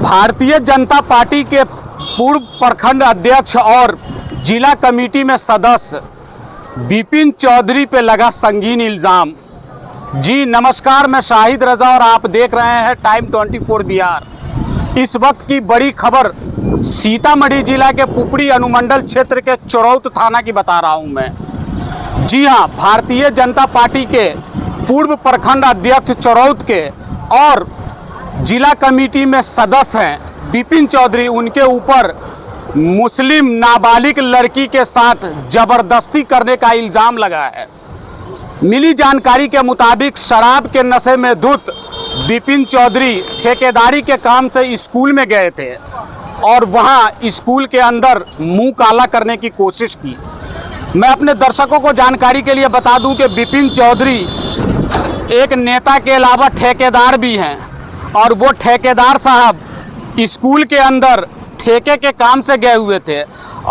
Bharatiya Janata party के पूर्व प्रखंड अध्यक्ष और जिला कमेटी में सदस्य विपिन चौधरी पे लगा संगीन इल्ज़ाम। जी नमस्कार, मैं शाहिद रजा और आप देख रहे हैं टाइम 24 बिहार। इस वक्त की बड़ी खबर सीतामढ़ी जिला के पुपरी अनुमंडल क्षेत्र के चोरौत थाना की बता रहा हूं मैं। जी हां, भारतीय जनता पार्टी के पूर्व प्रखंड अध्यक्ष चोरौत के और जिला कमेटी में सदस्य हैं विपिन चौधरी, उनके ऊपर मुस्लिम नाबालिग लड़की के साथ जबरदस्ती करने का इल्ज़ाम लगा है। मिली जानकारी के मुताबिक शराब के नशे में धुत विपिन चौधरी ठेकेदारी के काम से स्कूल में गए थे और वहां स्कूल के अंदर मुंह काला करने की कोशिश की। मैं अपने दर्शकों को जानकारी के लिए बता दूं कि विपिन चौधरी एक नेता के अलावा ठेकेदार भी हैं और वो ठेकेदार साहब स्कूल के अंदर ठेके के काम से गए हुए थे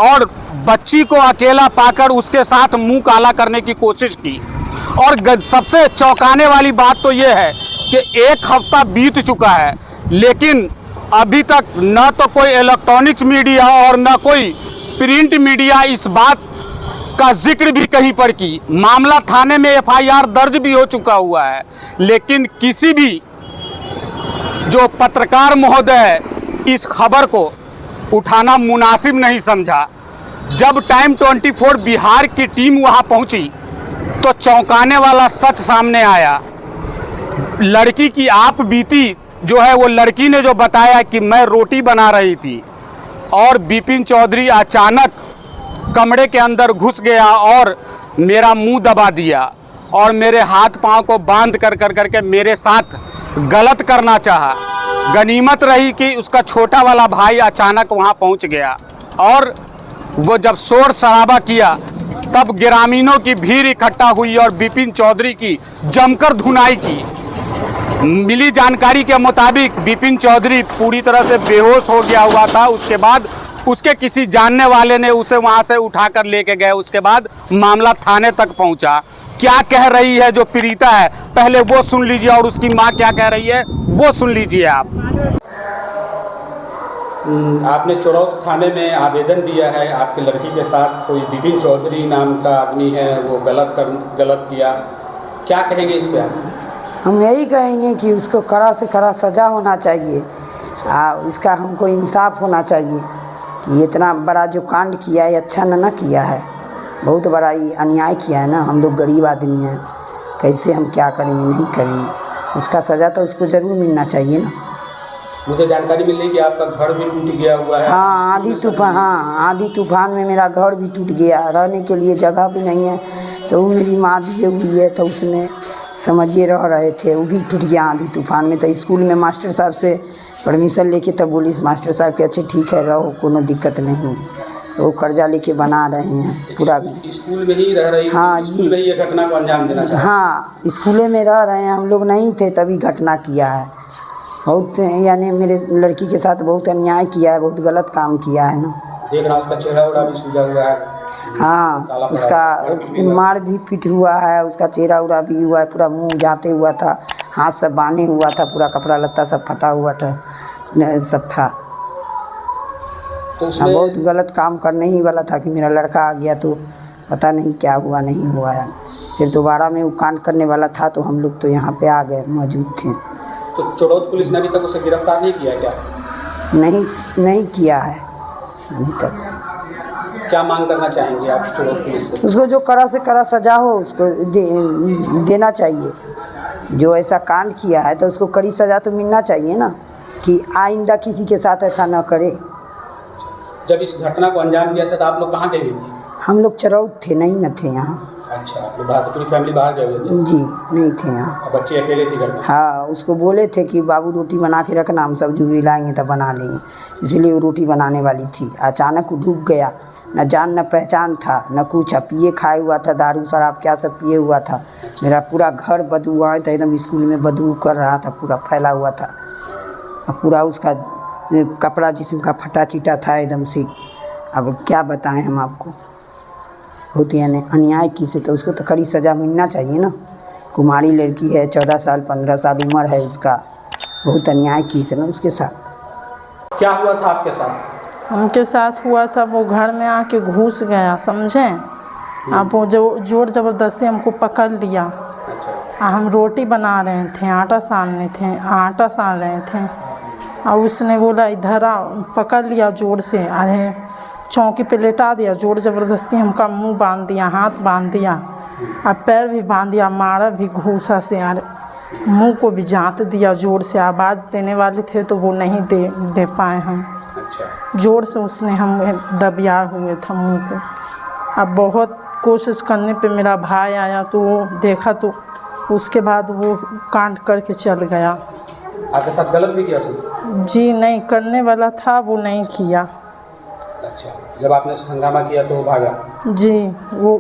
और बच्ची को अकेला पाकर उसके साथ मुंह काला करने की कोशिश की। और सबसे चौंकाने वाली बात तो ये है कि एक हफ्ता बीत चुका है, लेकिन अभी तक न तो कोई इलेक्ट्रॉनिक्स मीडिया और न कोई प्रिंट मीडिया इस बात का जिक्र भी कहीं पर की। मामला थाने में FIR दर्ज भी हो चुका हुआ है, लेकिन किसी भी जो पत्रकार महोदय है इस खबर को उठाना मुनासिब नहीं समझा। जब टाइम 24 बिहार की टीम वहां पहुंची तो चौंकाने वाला सच सामने आया। लड़की की आप बीती जो है, वो लड़की ने जो बताया कि मैं रोटी बना रही थी और विपिन चौधरी अचानक कमरे के अंदर घुस गया और मेरा मुंह दबा दिया और मेरे हाथ पांव को बांध कर करके मेरे साथ गलत करना चाहा। गनीमत रही कि उसका छोटा वाला भाई अचानक वहां पहुंच गया और वो जब शोर शराबा किया तब ग्रामीणों की भीड़ इकट्ठा हुई और विपिन चौधरी की जमकर धुनाई की। मिली जानकारी के मुताबिक विपिन चौधरी पूरी तरह से बेहोश हो गया हुआ था। उसके बाद उसके किसी जानने वाले ने उसे वहां से उठाकर लेके गए। उसके बाद मामला थाने तक पहुंचा। क्या कह रही है जो पीड़िता है, पहले वो सुन लीजिए और उसकी मां क्या कह रही है वो सुन लीजिए आप। आपने चोरौत थाने में आवेदन दिया है, आपकी लड़की के साथ कोई विपिन चौधरी नाम का आदमी है, वो गलत किया, क्या कहेंगे इस पे आप? हम यही कहेंगे कि उसको कड़ा से कड़ा सज़ा होना चाहिए। इसका हमको इंसाफ होना चाहिए कि इतना बड़ा जो कांड किया है अच्छा ना किया है, बहुत बड़ा ही अन्याय किया है ना। हम लोग गरीब आदमी हैं, कैसे हम क्या करेंगे, नहीं करेंगे। उसका सज़ा तो उसको ज़रूर मिलना चाहिए ना। मुझे जानकारी मिली कि आपका घर भी टूट गया हुआ है। हाँ, आंधी तूफान में मेरा घर भी टूट गया, रहने के लिए जगह भी नहीं है। तो वो मेरी माँ दी हुई है, तो उसमें समझिए रह रहे थे, वो भी टूट गया आंधी तूफान में। तो स्कूल में मास्टर साहब से परमिशन लेके तब बोली मास्टर साहब के अच्छे ठीक है रहो, कोनो दिक्कत नहीं। वो कर्जा लेके बना रहे हैं पूरा। स्कूल में ही रह रही? हाँ जी, ये घटना को अंजाम देना चाहिए। हाँ, स्कूले में रह रहे हैं, हम लोग नहीं थे तभी घटना किया है। बहुत यानी मेरे लड़की के साथ बहुत अन्याय किया है, बहुत गलत काम किया है ना। देख रहा हूँ उसका चेहरा उड़ा भी सूजा हुआ है। हाँ, उसका मार भी पीट हुआ है, उसका चेहरा उड़ा भी हुआ है, पूरा मुंह जाते हुआ था, हाथ सब बांधे हुआ था, पूरा कपड़ा लत्ता सब फटा हुआ था, सब था। तो हाँ, बहुत गलत काम करने ही वाला था कि मेरा लड़का आ गया तो पता नहीं क्या हुआ नहीं हुआ है। फिर दोबारा में वो कांड करने वाला था तो हम लोग तो यहाँ पे आ गए, मौजूद थे। तो चोरौत पुलिस ने अभी तक उसे गिरफ्तार नहीं किया क्या? नहीं किया है अभी तक। क्या मांग करना चाहेंगे आप चोरौत पुलिस से? उसको जो कड़ा से कड़ा सजा हो उसको देना चाहिए। जो ऐसा कांड किया है तो उसको कड़ी सजा तो मिलना चाहिए ना, कि आइंदा किसी के साथ ऐसा ना करे। जब इस घटना को अंजाम दिया था तो आप लोग कहाँ गए हुए थे? हम लोग चोरौत थे, नहीं न थे यहाँ। अच्छा, आप लोग पूरी फैमिली बाहर गए हुए थे? जी, नहीं थे यहाँ। बच्चे अकेले थे घर में? हाँ, उसको बोले थे कि बाबू रोटी बना के रखना, हम सब जूबी लाएंगे तब बना लेंगे, इसलिए वो रोटी बनाने वाली थी। अचानक वो डूब गया, न जान न पहचान था न कुछ, पिए खाए हुआ था, दारू शराब क्या सब पिए हुआ था। मेरा पूरा घर बदबू आया था, एकदम स्कूल में बदबू कर रहा था, पूरा फैला हुआ था। पूरा उसका कपड़ा जिस्म का फटा चीटा था एकदम से। अब क्या बताएं हम आपको, बहुत यानी अन्याय की से, तो उसको तो कड़ी सज़ा मिलना चाहिए ना। कुमारी लड़की है, 14 साल 15 साल उम्र है उसका, बहुत अन्याय की से ना उसके साथ। क्या हुआ था आपके साथ? उनके साथ हुआ था, वो घर में आके घुस गया, समझे। अब वो जो जोर ज़बरदस्ती हमको पकड़ लिया। अच्छा। हम रोटी बना रहे थे, आटा सान रहे थे और उसने बोला इधर आ, पकड़ लिया जोर से, अरे चौकी पे लेटा दिया, जोर ज़बरदस्ती हमका मुंह बांध दिया, हाथ बांध दिया और पैर भी बांध दिया, मारा भी घूसा से, और मुंह को भी जात दिया जोर से। आवाज़ देने वाले थे तो वो नहीं दे पाए हम। अच्छा। जोर से उसने हम दबिया हुए था मुंह को। अब बहुत कोशिश करने पे मेरा भाई आया तो वो देखा, तो उसके बाद वो कांड करके चल गया। आपके साथ गलत भी किया उसने? जी नहीं, करने वाला था वो नहीं किया। अच्छा। जब आपने हंगामा किया तो वो भागा? जी, वो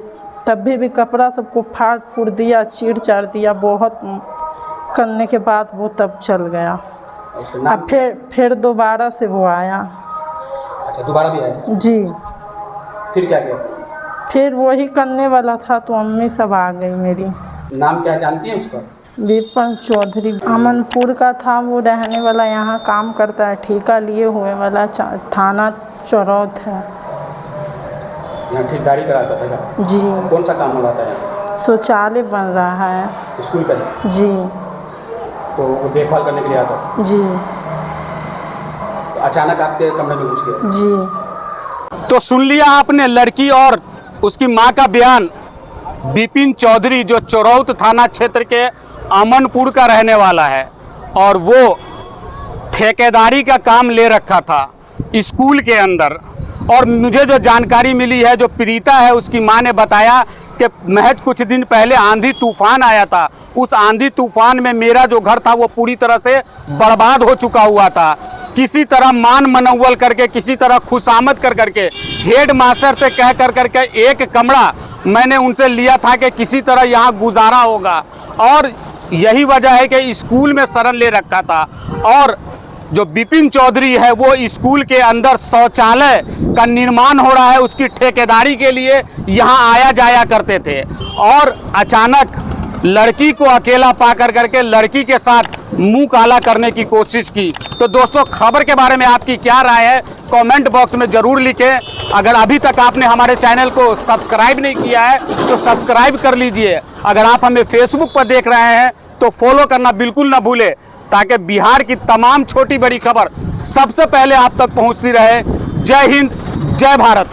तब भी कपड़ा सबको फाड़ फूड़ दिया, चीर चार दिया, बहुत करने के बाद वो तब चल गया। उसके नाम? अब फिर दोबारा से वो आया। अच्छा, दोबारा भी आया? जी। फिर क्या किया? फिर वही करने वाला था तो अम्मी सब आ गई मेरी। नाम क्या जानती हैं उसका? विपिन चौधरी, अमनपुर का था वो, रहने वाला, यहाँ काम करता है, ठेका लिए हुए वाला, थाना चौरौत है। यहाँ ठेकेदारी कराता था क्या? जी। कौन सा काम हो रहा था यहाँ? शौचालय बन रहा है स्कूल का ही? जी। तो वो देखभाल करने के लिए आता? जी। तो अचानक आपके कमरे में घुस गया? जी। तो सुन लिया आपने लड़की और उसकी मां का बयान। विपिन चौधरी जो चौरौत थाना क्षेत्र के अमनपुर का रहने वाला है और वो ठेकेदारी का काम ले रखा था स्कूल के अंदर। और मुझे जो जानकारी मिली है, जो प्रीता है उसकी मां ने बताया कि महज कुछ दिन पहले आंधी तूफान आया था। उस आंधी तूफान में मेरा जो घर था वो पूरी तरह से बर्बाद हो चुका हुआ था। किसी तरह मान मनौवल करके, किसी तरह खुशामद कर करके, हेड मास्टर से कह कर करके एक कमरा मैंने उनसे लिया था कि किसी तरह यहाँ गुजारा होगा। और यही वजह है कि स्कूल में शरण ले रखा था। और जो विपिन चौधरी है वो स्कूल के अंदर शौचालय का निर्माण हो रहा है, उसकी ठेकेदारी के लिए यहाँ आया जाया करते थे। और अचानक लड़की को अकेला पा कर करके लड़की के साथ मुंह काला करने की कोशिश की। तो दोस्तों, खबर के बारे में आपकी क्या राय है कमेंट बॉक्स में ज़रूर लिखें। अगर अभी तक आपने हमारे चैनल को सब्सक्राइब नहीं किया है तो सब्सक्राइब कर लीजिए। अगर आप हमें फेसबुक पर देख रहे हैं तो फॉलो करना बिल्कुल ना भूलें, ताकि बिहार की तमाम छोटी बड़ी खबर सबसे पहले आप तक पहुंचती रहे। जय हिंद, जय भारत।